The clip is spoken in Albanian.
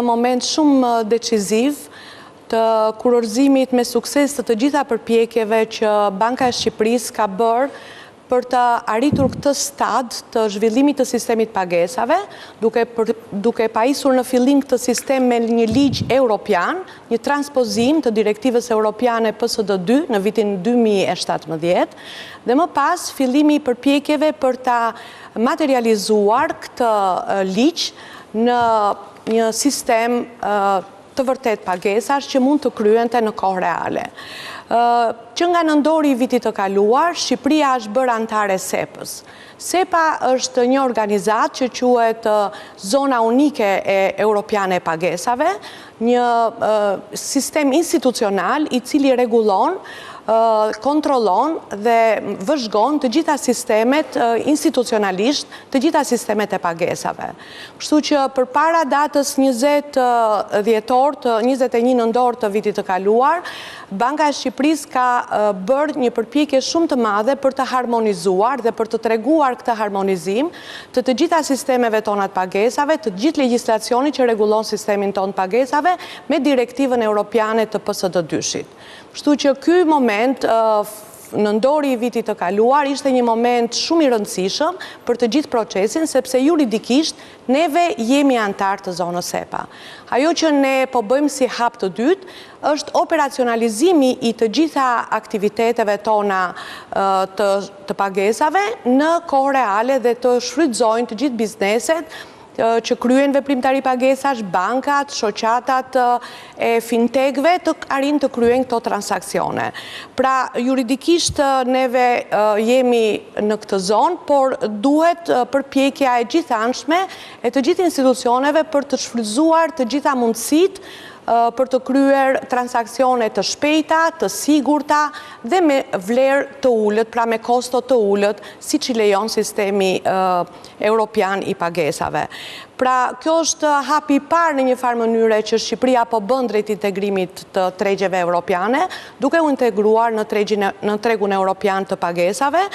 në moment shumë deciziv të kurorëzimit me sukses të gjitha përpjekjeve që Banka e Shqipërisë ka bërë për të arritur këtë stad të zhvillimit të sistemit pagesave, duke pajisur në fillim këtë sistem me një ligj europian, një transpozim të direktivës europiane PSD2 në vitin 2017, dhe më pas fillimi i përpjekjeve për ta materializuar këtë ligj në një sistem të vërtet pagesash që mund të kryente në kohë reale. Që nga nëndori i vitit të kaluar, Shqipëria është bërë antare SEPA-s. SEPA është një organizat që quhet Zona Unike e Europiane e Pagesave, një sistem institucional i cili rregullon, kontrollon dhe vëzhgon të gjitha sistemet institucionalisht, të gjitha sistemet e pagesave. Kështu që përpara datës 20 dhjetor të 21 nëntor të vitit të kaluar, Banka e Shqipërisë ka bërë një përpjekje shumë të madhe për të harmonizuar dhe për të treguar këtë harmonizim të gjitha sistemeve tona të pagesave, të gjithë legjislacionit që rregullon sistemin ton të pagesave me direktivën europiane të PSD2-shit. Kështu që ky moment nëndori i vitit të kaluar ishte një moment shumë i rëndësishëm për të gjithë procesin, sepse juridikisht neve jemi antar të zonës SEPA. Ajo që ne po bëjmë si hap të dytë është operacionalizimi i të gjitha aktiviteteve tona të pagesave në kohë reale dhe të shfrytëzojnë të gjithë bizneset që kryen veprimtari pagesash, bankat, shoqatat e fintechve të arrin të kryen këto transaksione. Pra, juridikisht neve jemi në këtë zonë, por duhet përpjekja e gjithanshme e të gjithë institucioneve për të shfrytëzuar të gjitha mundësit për të kryer transaksione të shpejta, të sigurta dhe me vlerë të ullët, pra me kosto të ullët, si që lejon sistemi europian i pagesave. Pra, kjo është hapi i parë në një farë mënyre që Shqipëria po bën drejt integrimit të tregjeve europiane, duke u integruar në tregun europian të pagesave.